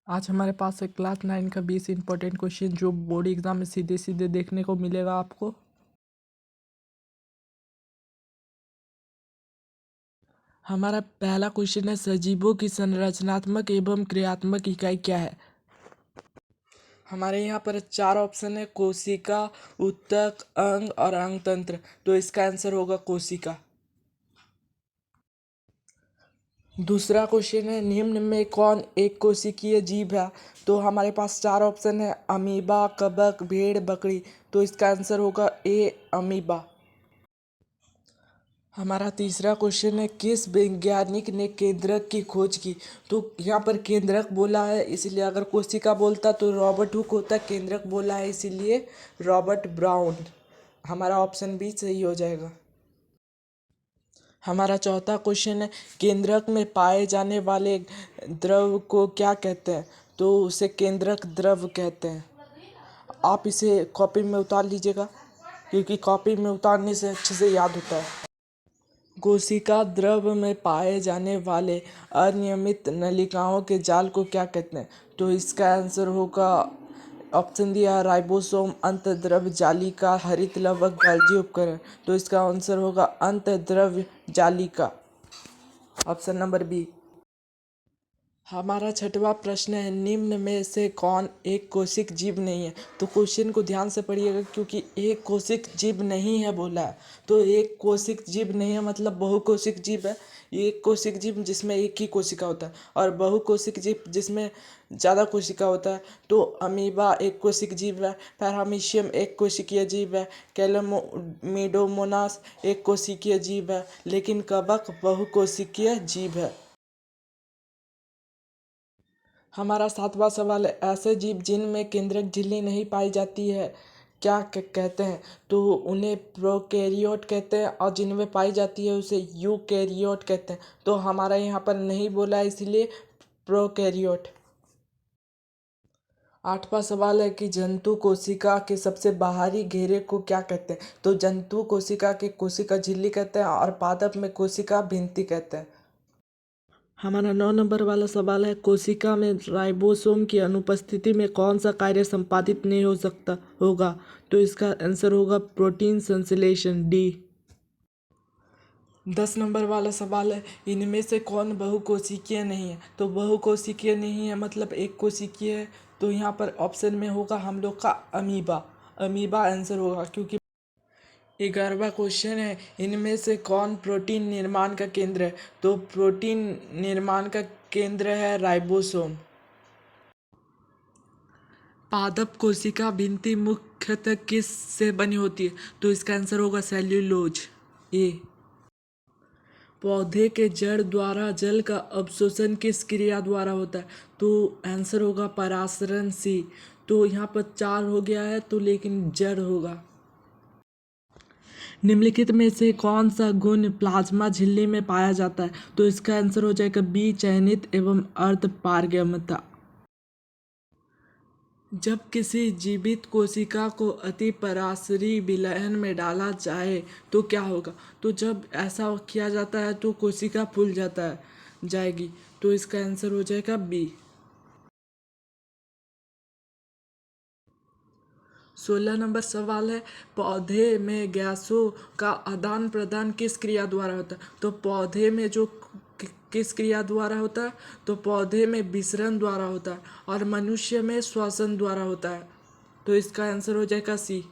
आज हमारे पास है क्लास 9 का 20 इंपॉर्टेंट क्वेश्चन जो बोर्ड एग्जाम में सीधे सीधे देखने को मिलेगा आपको। हमारा पहला क्वेश्चन है, सजीवों की संरचनात्मक एवं क्रियात्मक इकाई क्या है। हमारे यहाँ पर चार ऑप्शन है, कोशिका, ऊतक, अंग और अंग तंत्र। तो इसका आंसर होगा कोशिका। दूसरा क्वेश्चन है, निम्न में कौन एक कोशिकीय जीव है। तो हमारे पास चार ऑप्शन है, अमीबा, कवक, भेड़, बकरी। तो इसका आंसर होगा ए, अमीबा। हमारा तीसरा क्वेश्चन है, किस वैज्ञानिक ने केंद्रक की खोज की। तो यहाँ पर केंद्रक बोला है, इसलिए अगर कोशिका बोलता तो रॉबर्ट हुक होता। केंद्रक बोला है इसीलिए रॉबर्ट ब्राउन। हमारा ऑप्शन बी सही हो जाएगा। हमारा चौथा क्वेश्चन है, केंद्रक में पाए जाने वाले द्रव को क्या कहते हैं। तो उसे केंद्रक द्रव कहते हैं। आप इसे कॉपी में उतार लीजिएगा, क्योंकि कॉपी में उतारने से अच्छे से याद होता है। कोशिका द्रव में पाए जाने वाले अनियमित नलिकाओं के जाल को क्या कहते हैं। तो इसका आंसर होगा ऑप्शन दिया, राइबोसोम, अंतर्द्रव जालिका, हरित लवक, गोल्गी उपकरण। तो इसका आंसर होगा अंतर्द्रव जालिका, ऑप्शन नंबर बी। हमारा छठवां प्रश्न है, निम्न में से कौन एक कोशिक जीव नहीं है। तो क्वेश्चन को ध्यान से पढ़िएगा, क्योंकि एक कोशिक जीव नहीं है बोला है। तो एक कोशिक जीव नहीं है मतलब बहुकोशिक जीव है। एक कोशिक जीव जिसमें एक ही कोशिका होता है, और बहुकोशिक जीव जिसमें ज़्यादा कोशिका होता है। तो अमीबा एक कोशिक जीव है, पैरामीशियम एक कोशिकीय जीव है, कैलामिडोमोनास एक कोशिकीय जीव है, लेकिन कवक बहुकोशिकीय जीव है। हमारा सातवां सवाल है, ऐसे जीव जिनमें केंद्रक झिल्ली नहीं पाई जाती है क्या कहते हैं। तो उन्हें प्रोकैरियोट कहते हैं, और जिनमें पाई जाती है उसे यूकैरियोट कहते हैं। तो हमारा यहाँ पर नहीं बोला है, इसलिए प्रोकैरियोट। आठवां सवाल है कि जंतु कोशिका के सबसे बाहरी घेरे को क्या कहते हैं। तो जंतु कोशिका के कोशिका झिल्ली कहते हैं, और पादप में कोशिका भित्ति कहते हैं। हमारा 9 नंबर वाला सवाल है, कोशिका में राइबोसोम की अनुपस्थिति में कौन सा कार्य संपादित नहीं हो सकता होगा। तो इसका आंसर होगा प्रोटीन संश्लेषण, डी। 10 नंबर वाला सवाल है, इनमें से कौन बहुकोशिकीय नहीं है। तो बहुकोशिकीय नहीं है मतलब एक कोशिकीय है। तो यहाँ पर ऑप्शन में होगा हम लोग का अमीबा। अमीबा आंसर होगा, क्योंकि 11वां क्वेश्चन है, इनमें से कौन प्रोटीन निर्माण का केंद्र है। तो प्रोटीन निर्माण का केंद्र है राइबोसोम। पादप कोशिका भित्ति मुख्यतः किस से बनी होती है। तो इसका आंसर होगा सेल्यूलोज, ए। पौधे के जड़ द्वारा जल का अवशोषण किस क्रिया द्वारा होता है। तो आंसर होगा परासरण, सी। तो यहाँ पर चार हो गया है, तो लेकिन जड़ होगा। निम्नलिखित में से कौन सा गुण प्लाज्मा झिल्ली में पाया जाता है। तो इसका आंसर हो जाएगा बी, चयनित एवं अर्ध पारगम्यता। जब किसी जीवित कोशिका को अतिपराशरी विलयन में डाला जाए तो क्या होगा। तो जब ऐसा किया जाता है तो कोशिका फूल जाएगी। तो इसका आंसर हो जाएगा बी। 16 नंबर सवाल है, पौधे में गैसों का आदान प्रदान किस क्रिया द्वारा होता है। तो पौधे में जो किस क्रिया द्वारा होता है। तो पौधे में विसरण द्वारा होता है, और मनुष्य में श्वसन द्वारा होता है। तो इसका आंसर हो जाएगा सी।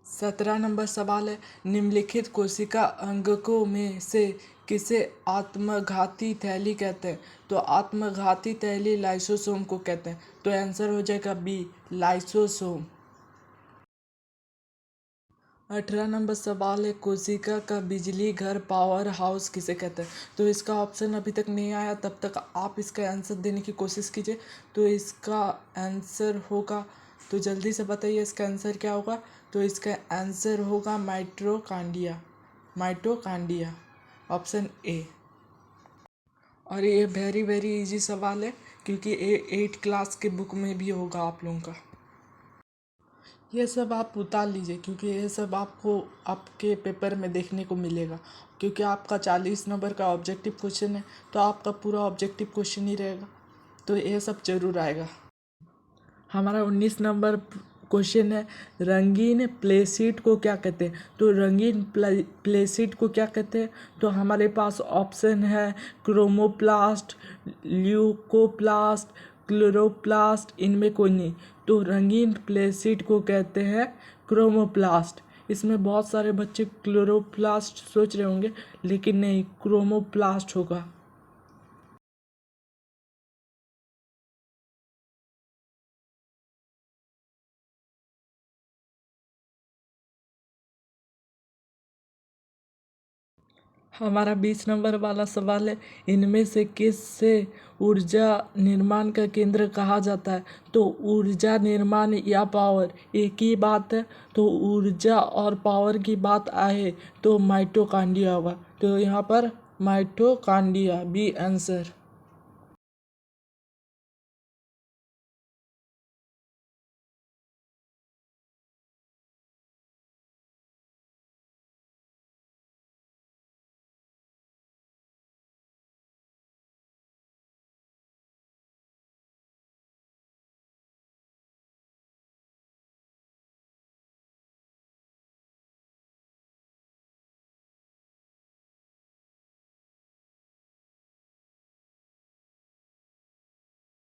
17 नंबर सवाल है, निम्नलिखित कोशिका अंगकों में से किसे आत्मघाती थैली कहते हैं। तो आत्मघाती थैली लाइसोसोम को कहते हैं। तो आंसर हो जाएगा बी, लाइसोसोम। 18 नंबर सवाल है, कोशिका का बिजली घर पावर हाउस किसे कहते हैं। तो इसका ऑप्शन अभी तक नहीं आया, तब तक आप इसका आंसर देने की कोशिश कीजिए। तो इसका आंसर होगा, तो जल्दी से बताइए इसका आंसर क्या होगा। तो इसका आंसर होगा माइटोकांड्रिया, माइटोकांड्रिया, ऑप्शन ए। और ये वेरी वेरी इजी सवाल है, क्योंकि ये 8 क्लास के बुक में भी होगा आप लोगों का। ये सब आप उतार लीजिए, क्योंकि ये सब आपको आपके पेपर में देखने को मिलेगा। क्योंकि आपका 40 नंबर का ऑब्जेक्टिव क्वेश्चन है, तो आपका पूरा ऑब्जेक्टिव क्वेश्चन ही रहेगा। तो ये सब जरूर आएगा। हमारा 19 नंबर क्वेश्चन है, रंगीन प्लेसीड को क्या कहते हैं? तो रंगीन प्लेसीड को क्या कहते हैं? तो हमारे पास ऑप्शन है क्रोमोप्लास्ट, ल्यूकोप्लास्ट, क्लोरोप्लास्ट, इनमें कोई नहीं। तो रंगीन प्लेसीड को कहते हैं क्रोमोप्लास्ट। इसमें बहुत सारे बच्चे क्लोरोप्लास्ट सोच रहे होंगे, लेकिन नहीं, क्रोमोप्लास्ट होगा। हमारा 20 नंबर वाला सवाल है, इनमें से किससे ऊर्जा निर्माण का केंद्र कहा जाता है? तो ऊर्जा निर्माण या पावर एक ही बात है। तो ऊर्जा और पावर की बात आए तो माइटोकांड्रिया होगा। तो यहाँ पर माइटोकांड्रिया बी आंसर।